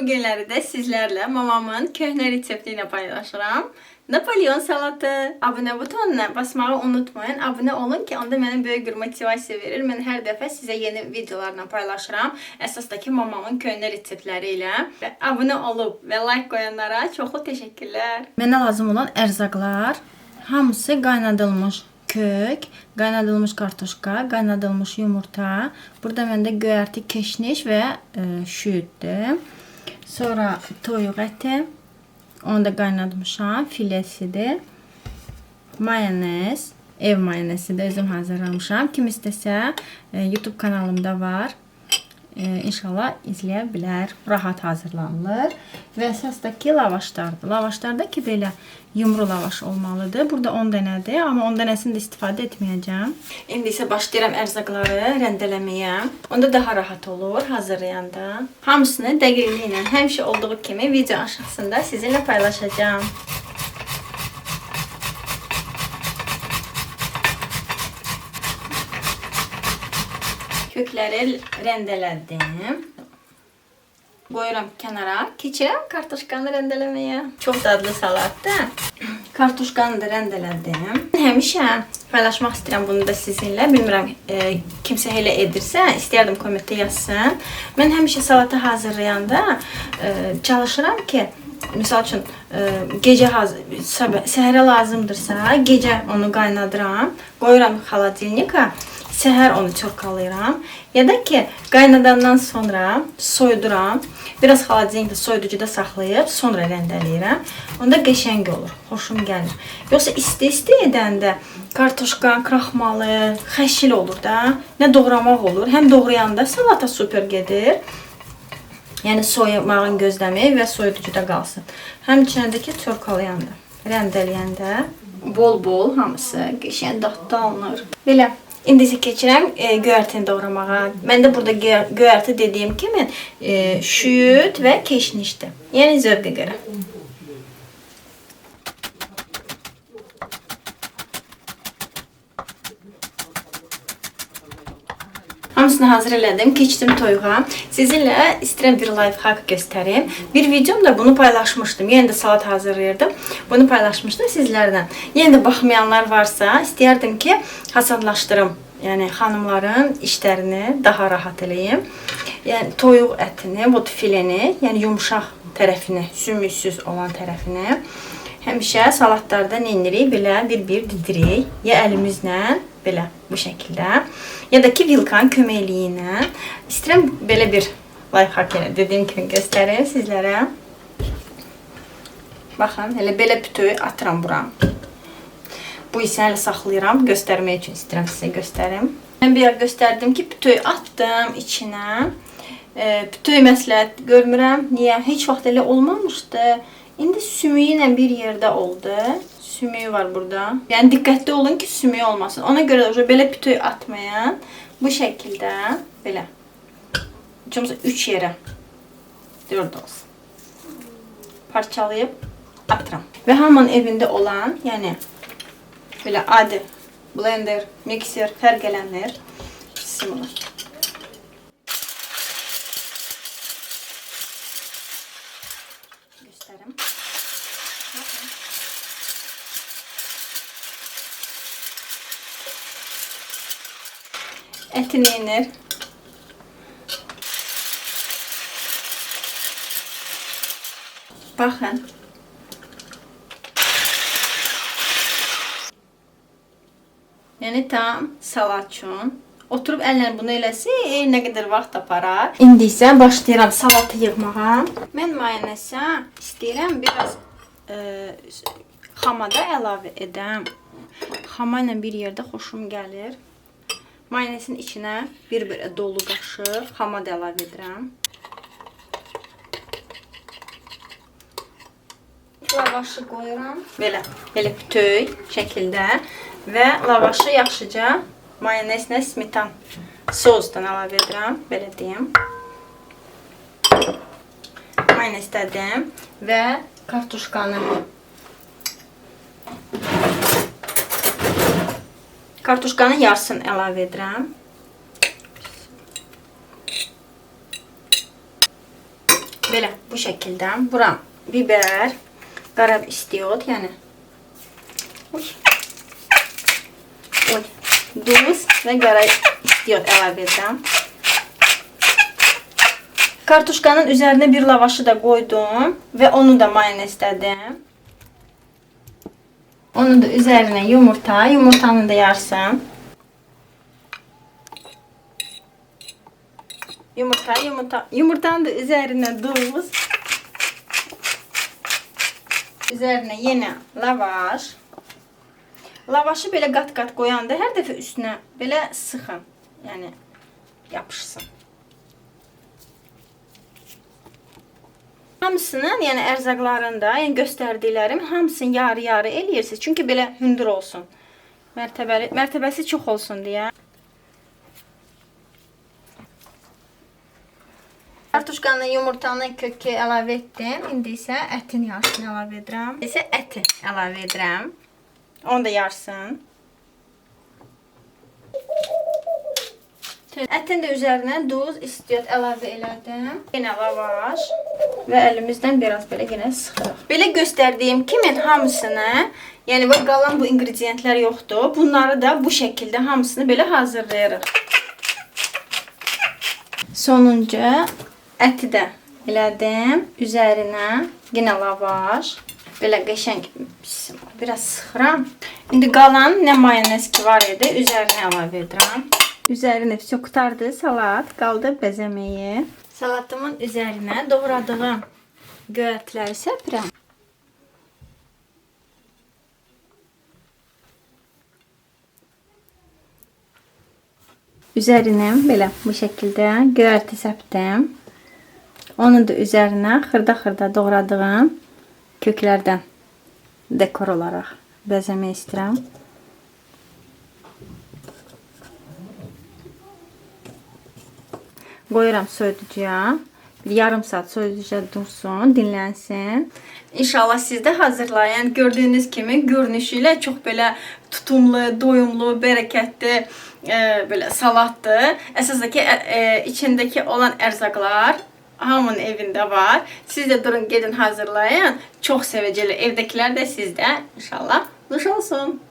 günləri də sizlərlə mamamın köhnə resepti ilə paylaşıram. Napolyon salatı. Abunə butonuna basmağı unutmayın. Abunə olun ki, onda mənə böyük bir motivasiya verir. Mən hər dəfə sizə yeni videolarla paylaşıram. Əsasdakı mamamın köhnə reseptləri ilə. Abunə olub və like qoyanlara çoxlu təşəkkürlər. Mənə lazım olan ərzaqlar hamısı qaynadılmış kök, qaynadılmış kartoşka, qaynadılmış yumurta. Burada məndə göyərti, keşniş və şüydür. Sonra toyuq əti. Onu da qaynatmışam. Filesidir. Mayonez. Ev mayonesidir. Özüm hazırlamışam. Kim istəsə YouTube kanalımda var. İnşallah izləyə bilər. Rahat hazırlanılır. Və əsasdakı lavaşlardır. Lavaşlarda ki, belə yumru lavaş olmalıdır. Burada 10 dənədir. Amma 10 dənəsini də istifadə etməyəcəm. İndi isə başlayıram ərzaqları rəndələməyə. Onda daha rahat olur hazırlayanda. Hamısını dəqiqliklə həmişə olduğu kimi video aşağısında sizinlə paylaşacağım. Kökləri rəndələdim. Qoyuram kənara. Keçirəm kartoşkanı rəndələməyə. Çox dadlı salatdır. Kartoşkanı da rəndələdim. Həmişə paylaşmaq istəyirəm bunu da sizinlə. Bilmirəm, kimsə elə edirsə, istəyərdim kommentdə yazsın. Mən həmişə salatı hazırlayanda çalışıram ki, misal üçün, gecə səhərə lazımdırsa, gecə onu qaynadıram, qoyuram xaladelnika. Səhər onu çorkalayıram. Ya da ki, qaynadandan sonra soyuduram. Biraz xaladelnikdə soyuducuda saxlayıb, sonra rəndələyirəm. Onda qəşəng olur, xoşum gəlir. Yoxsa isti-isti edəndə kartoşka, kraxmalı, xəşil olur da. Nə doğramaq olur, həm doğrayanda salata super gedir. Yəni soyumağın gözləməyi və soyuducuda qalsın. Həmçində ki, çorkalayanda, rəndələyəndə bol-bol hamısı qəşəng dadlı alınır. Belə. İndi isə keçirəm göyərtini doğramağa. Məndə burada göyərti dediyim kimi şüyüd və keşnişdir. Yəni zövqə görə. Hamısını hazır elədim. Keçdim toyuğa. Sizinlə istəyirəm bir life hack göstərim. Bir videomda bunu paylaşmışdım. Yenə də salat hazırlayırdım. Bunu paylaşmışdım sizlərdən. Yenə də baxmayanlar varsa, istəyərdim ki, hasadlaşdırım. Yəni xanımların işlərini daha rahat eləyim. Yəni toyuq ətini, bu fileni, yəni yumşaq tərəfini, sümüksüz olan tərəfini həmişə salatlarda neynirik? Belə bir-bir didirik. Ya əlimizlə, belə bu şəkildə. Ya da ki, vilkan köməkliyi ilə. İstəyirəm belə bir life hack elə dediyim kimi göstərim sizlərə. Baxın, elə bütöy atıram bura. Bu isə hələ saxlayıram, göstərmək üçün istəyirəm sizə göstərim. Mən bir yer göstərdim ki, bütöy atdım içinə. Bütöy məsləhət görmürəm. Niyə? Heç vaxt elə olmamışdı. İndi sümüyü ilə bir yerdə oldu. Sümüyü var burada. Yəni diqqətli olun ki, sümüyü olmasın. Ona görə də belə bütöy atmayan. Bu şəkildə belə. 3 yerə 4 olsun. Parçalayıb atıram. Və hamının evində olan, yəni belə adi blender, mikser, fərq eləmir. Simula. Göstərim. Ətini inir. Baxın. Yəni tam salat üçün. Oturub əllə bunu eləsin, nə qədər vaxt aparar. İndi isə başlayıram salatı yığmağa. Mən mayonezə istəyirəm biraz xamada əlavə edəm. Xama ilə bir yerdə xoşum gəlir. Mayonezin içinə bir dolu qaşıq xamada əlavə edirəm. Lavaşı qoyuram. Belə bütöy şəkildə. Və lavaşı yaxşıca mayonezlə smetan sosdan əlavə edirəm. Belə deyim. Mayonezlədim və kartoşkanın yarısını əlavə edirəm. Belə bu şəkildə. Buram biber, qara istiot, yəni duz və qara istiot əlavə edirəm. Kartuşkanın üzərinə bir lavaşı da qoydum və onu da mayonezlədim. Onu da üzərinə yumurtanı da yarsam. Yumurtanın da üzərinə duz. Üzərinə yenə lavaş. Lavaşı belə qat-qat qoyanda hər dəfə üstünə belə sıxın. Yəni yapışsın. Hamısının, yəni ərzaqlarında, yəni göstərdiklərim hamısını yarı-yarı eləyirsiniz. Çünki belə hündür olsun. Mərtəbəsi çox olsun deyə. Kartuşkanı, yumurtanı, kökü əlavə etdim. İndi isə ətin yarısını əlavə edirəm. Əti əlavə edirəm. Onu da yarsın. Ətin də üzərinə duz, istiot əlavə elədim. Yenə lavaş və əlimizdən biraz belə yenə sıxırıq. Belə göstərdiyim kimi hamısını, yəni qalan bu ingrediyentlər yoxdur. Bunları da bu şəkildə hamısını belə hazırlayırıq. Sonuncu əti də elədim. Üzərinə yenə lavaş. Belə qəşəng biraz sıxıram. İndi qalan nə mayonez ki var idi, üzərinə əlavə edirəm. Üzərinə все qutardı salat, qaldı bəzəməyi. Salatımın üzərinə doğradığım göyərtiləri səpirəm. Üzərinə belə bu şəkildə göyərti səpdim. Onu da üzərinə xırda-xırda doğradığım köklərdən dekor olaraq bəzəmək istəyirəm. Qoyuram soyuducuya. Bir yarım saat soyuducuya dursun, dinlənsin. İnşallah siz də hazırlayın. Gördüyünüz kimi görünüşü ilə çox belə tutumlu, doyumlu, bərəkətli belə salatdır. Əsasda ki, içindəki olan ərzaqlar hamının evində var. Siz də durun, gedin hazırlayın. Çox sevəcəklər. Evdəkilər də sizdə. İnşallah nuş olsun.